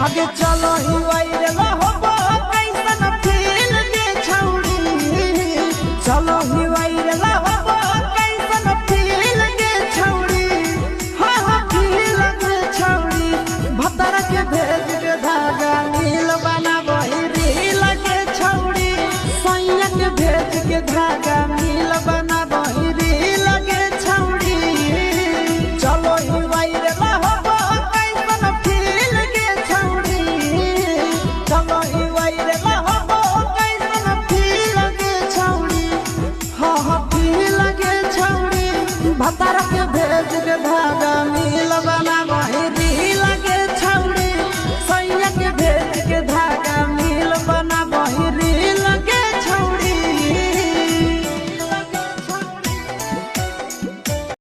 आगे चलो ही वायरल होबो कैसन फील के छौड़ी चलो ही वायरल होबो कैसन फील के छौड़ी हाँ हाँ फील के छौड़ी भतर के भेज के धागा नील बना बहिरी लगे छौड़ी सैया के भेज के धागा नील बना बहिरी लगे छौड़ी चलो ही वायरल होबो कैसन फील के छौड़ी चलो ही वायरल होबो कैसन फील के छौड़ी हाँ हाँ फील के छौड़ी भतर के भेज के धागा नील बना बहिरी लगे